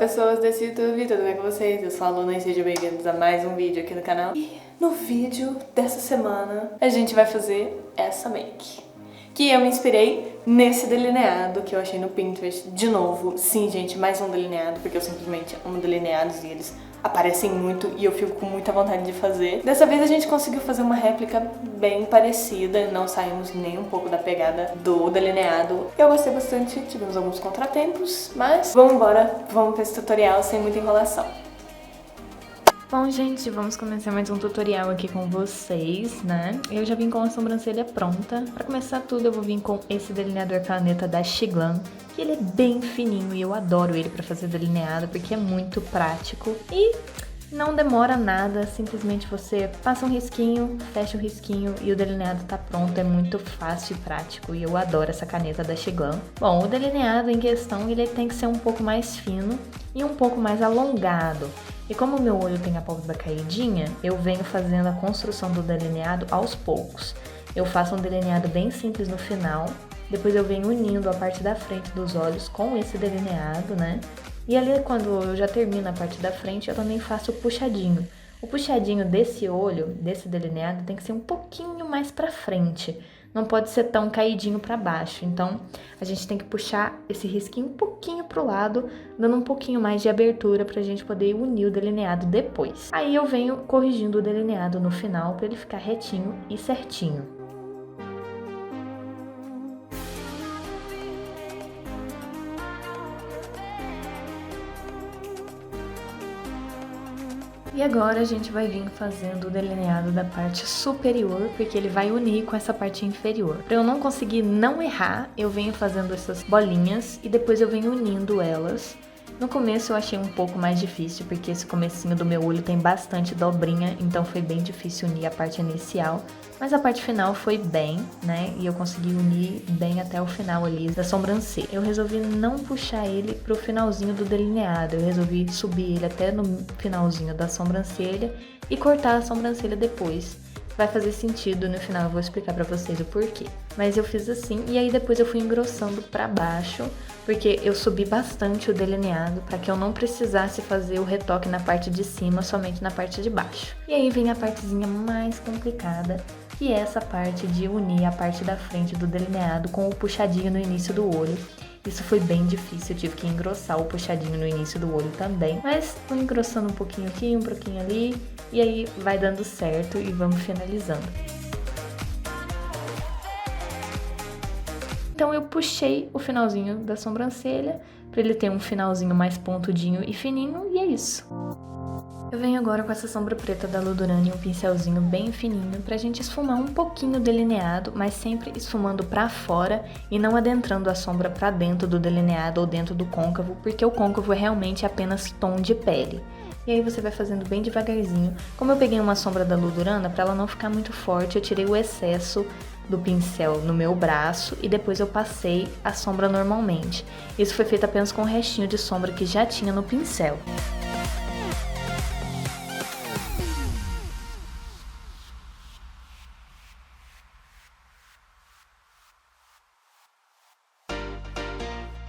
pessoas desse YouTube, tudo bem com vocês? Eu sou a Luna e sejam bem-vindos a mais um vídeo aqui no canal. E no vídeo dessa semana a gente vai fazer essa make, que eu me inspirei nesse delineado que eu achei no Pinterest de novo. Sim, gente, mais um delineado, porque eu simplesmente amo delineados e eles aparecem muito e eu fico com muita vontade de fazer. Dessa vez a gente conseguiu fazer uma réplica bem parecida, não saímos nem um pouco da pegada do delineado. Eu gostei bastante, tivemos alguns contratempos, mas vamos embora, vamos para esse tutorial sem muita enrolação. Bom, gente, vamos começar mais um tutorial aqui com vocês, né? Eu já vim com a sobrancelha pronta. Pra começar tudo, eu vou vir com esse delineador caneta da Shiglan, que ele é bem fininho e eu adoro ele pra fazer delineado, porque é muito prático e não demora nada, simplesmente você passa um risquinho, fecha o risquinho e o delineado tá pronto, é muito fácil e prático e eu adoro essa caneta da Shiglan. Bom, o delineado em questão, ele tem que ser um pouco mais fino e um pouco mais alongado. E como o meu olho tem a pálpebra caidinha, eu venho fazendo a construção do delineado aos poucos. Eu faço um delineado bem simples no final, depois eu venho unindo a parte da frente dos olhos com esse delineado, né? E ali quando eu já termino a parte da frente, eu também faço o puxadinho. O puxadinho desse olho, desse delineado, tem que ser um pouquinho mais pra frente. Não pode ser tão caidinho pra baixo. Então, a gente tem que puxar esse risquinho um pouquinho pro lado, dando um pouquinho mais de abertura pra gente poder unir o delineado depois. Aí eu venho corrigindo o delineado no final pra ele ficar retinho e certinho. E agora a gente vai vir fazendo o delineado da parte superior, porque ele vai unir com essa parte inferior. Para eu não conseguir não errar, eu venho fazendo essas bolinhas e depois eu venho unindo elas. No começo eu achei um pouco mais difícil, porque esse comecinho do meu olho tem bastante dobrinha, então foi bem difícil unir a parte inicial. Mas a parte final foi bem, né? E eu consegui unir bem até o final ali da sobrancelha. Eu resolvi não puxar ele pro finalzinho do delineado. Eu resolvi subir ele até no finalzinho da sobrancelha e cortar a sobrancelha depois. Vai fazer sentido no final, eu vou explicar pra vocês o porquê. Mas eu fiz assim, e aí depois eu fui engrossando pra baixo, porque eu subi bastante o delineado para que eu não precisasse fazer o retoque na parte de cima, somente na parte de baixo. E aí vem a partezinha mais complicada, que é essa parte de unir a parte da frente do delineado com o puxadinho no início do olho. Isso foi bem difícil, eu tive que engrossar o puxadinho no início do olho também. Mas fui engrossando um pouquinho aqui, um pouquinho ali, e aí vai dando certo e vamos finalizando. Então eu puxei o finalzinho da sobrancelha, para ele ter um finalzinho mais pontudinho e fininho, e é isso. Eu venho agora com essa sombra preta da Ludurana e um pincelzinho bem fininho pra gente esfumar um pouquinho o delineado, mas sempre esfumando pra fora e não adentrando a sombra pra dentro do delineado ou dentro do côncavo, porque o côncavo é realmente apenas tom de pele. E aí você vai fazendo bem devagarzinho. Como eu peguei uma sombra da Ludurana, pra ela não ficar muito forte, eu tirei o excesso do pincel no meu braço e depois eu passei a sombra normalmente. Isso foi feito apenas com o restinho de sombra que já tinha no pincel.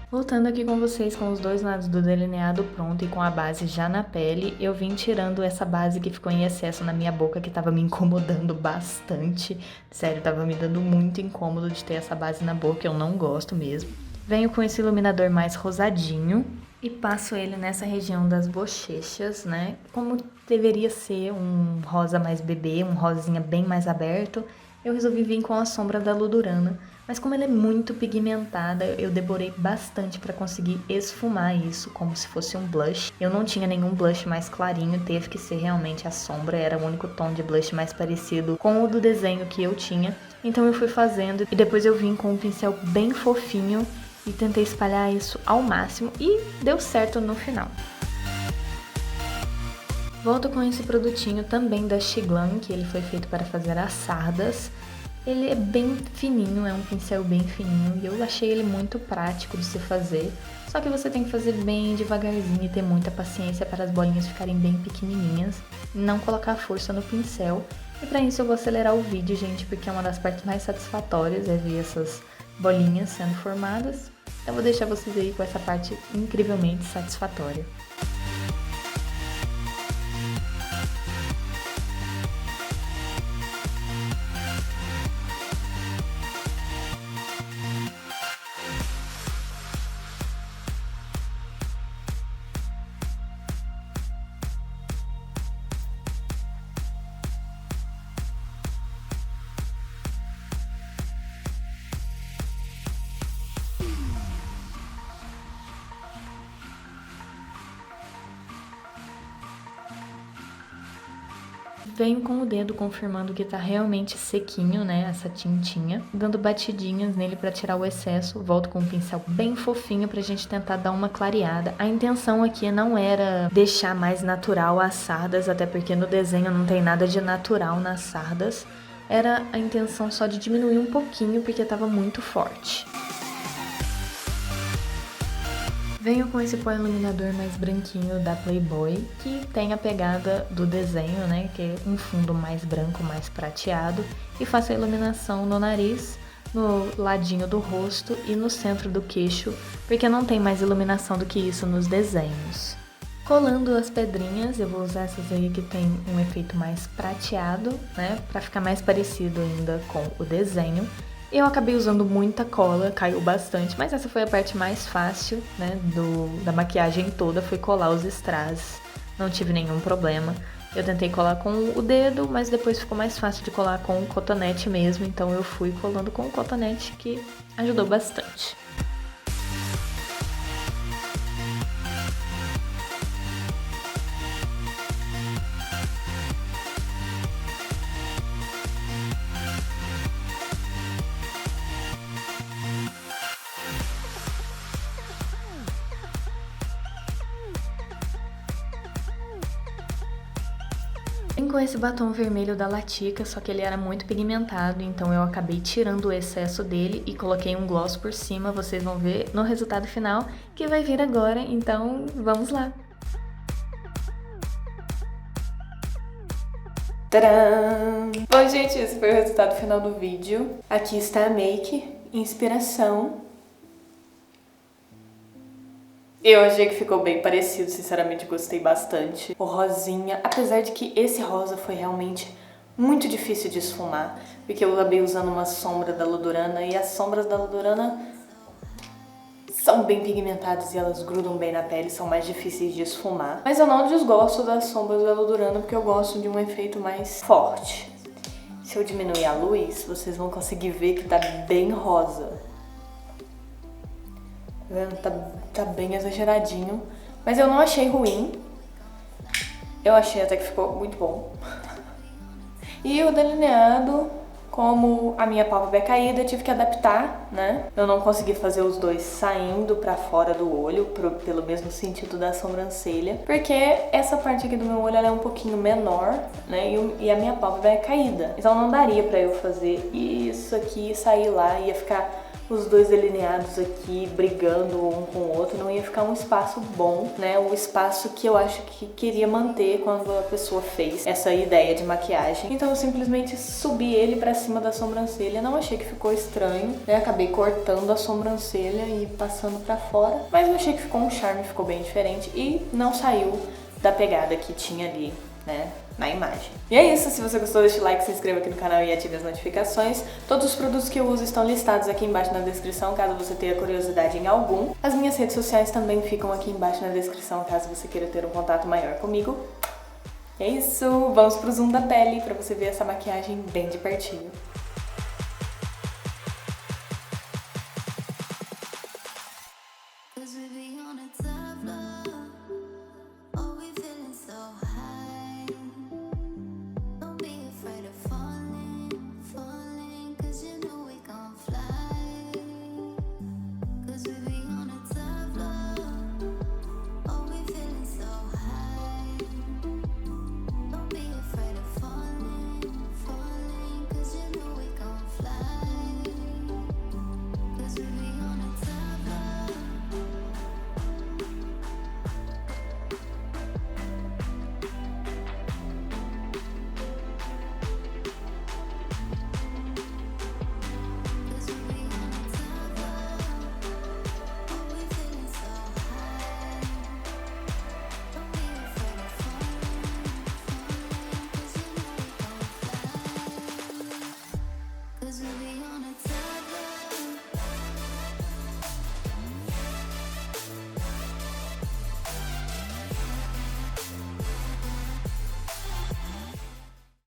Voltando aqui com vocês com os dois lados do delineado pronto e com a base já na pele, eu vim tirando essa base que ficou em excesso na minha boca, que tava me incomodando bastante. Sério, tava me dando muito incômodo de ter essa base na boca, eu não gosto mesmo. Venho com esse iluminador mais rosadinho e passo ele nessa região das bochechas, né? Como deveria ser um rosa mais bebê, um rosinha bem mais aberto, eu resolvi vir com a sombra da Ludurana. Mas como ela é muito pigmentada, eu demorei bastante para conseguir esfumar isso, como se fosse um blush. Eu não tinha nenhum blush mais clarinho, teve que ser realmente a sombra, era o único tom de blush mais parecido com o do desenho que eu tinha. Então eu fui fazendo e depois eu vim com um pincel bem fofinho e tentei espalhar isso ao máximo e deu certo no final. Volto com esse produtinho também da Shiglan, que ele foi feito para fazer as sardas. Ele é bem fininho, é um pincel bem fininho e eu achei ele muito prático de se fazer. Só que você tem que fazer bem devagarzinho e ter muita paciência para as bolinhas ficarem bem pequenininhas. Não colocar força no pincel. E para isso eu vou acelerar o vídeo, gente, porque é uma das partes mais satisfatórias é ver essas bolinhas sendo formadas. Eu vou deixar vocês aí com essa parte incrivelmente satisfatória. Venho com o dedo confirmando que tá realmente sequinho, né, essa tintinha, dando batidinhas nele pra tirar o excesso. Volto com um pincel bem fofinho pra gente tentar dar uma clareada. A intenção aqui não era deixar mais natural as sardas, até porque no desenho não tem nada de natural nas sardas. Era a intenção só de diminuir um pouquinho porque tava muito forte. Venho com esse pó iluminador mais branquinho da Playboy, que tem a pegada do desenho, né, que é um fundo mais branco, mais prateado, e faço a iluminação no nariz, no ladinho do rosto e no centro do queixo, porque não tem mais iluminação do que isso nos desenhos. Colando as pedrinhas, eu vou usar essas aí que tem um efeito mais prateado, né, pra ficar mais parecido ainda com o desenho. Eu acabei usando muita cola, caiu bastante, mas essa foi a parte mais fácil, né, da maquiagem toda, foi colar os strass, não tive nenhum problema. Eu tentei colar com o dedo, mas depois ficou mais fácil de colar com o cotonete mesmo, então eu fui colando com o cotonete, que ajudou bastante. Vim com esse batom vermelho da Latica, só que ele era muito pigmentado, então eu acabei tirando o excesso dele e coloquei um gloss por cima. Vocês vão ver no resultado final, que vai vir agora, então vamos lá! Tcharam! Bom, gente, esse foi o resultado final do vídeo. Aqui está a make, inspiração. Eu achei que ficou bem parecido, sinceramente gostei bastante. O rosinha, apesar de que esse rosa foi realmente muito difícil de esfumar, porque eu acabei usando uma sombra da Ludurana e as sombras da Ludurana são bem pigmentadas e elas grudam bem na pele, são mais difíceis de esfumar. Mas eu não desgosto das sombras da Ludurana porque eu gosto de um efeito mais forte. Se eu diminuir a luz, vocês vão conseguir ver que tá bem rosa. Tá bem exageradinho, mas eu não achei ruim. Eu achei até que ficou muito bom. E o delineado, como a minha pálpebra é caída, eu tive que adaptar, né? Eu não consegui fazer os dois saindo pra fora do olho, pelo mesmo sentido da sobrancelha, porque essa parte aqui do meu olho ela é um pouquinho menor, né? E a minha pálpebra é caída. Então não daria pra eu fazer isso aqui e sair lá, ia ficar os dois delineados aqui brigando um com o outro, não ia ficar um espaço bom, né? O espaço que eu acho que queria manter quando a pessoa fez essa ideia de maquiagem. Então eu simplesmente subi ele pra cima da sobrancelha, não achei que ficou estranho, né? Acabei cortando a sobrancelha e passando pra fora, mas eu achei que ficou um charme, ficou bem diferente e não saiu da pegada que tinha ali, né, na imagem. E é isso, se você gostou, deixa o like, se inscreva aqui no canal e ative as notificações. Todos os produtos que eu uso estão listados aqui embaixo na descrição, caso você tenha curiosidade em algum. As minhas redes sociais também ficam aqui embaixo na descrição, caso você queira ter um contato maior comigo. E é isso, vamos pro zoom da pele pra você ver essa maquiagem bem de pertinho.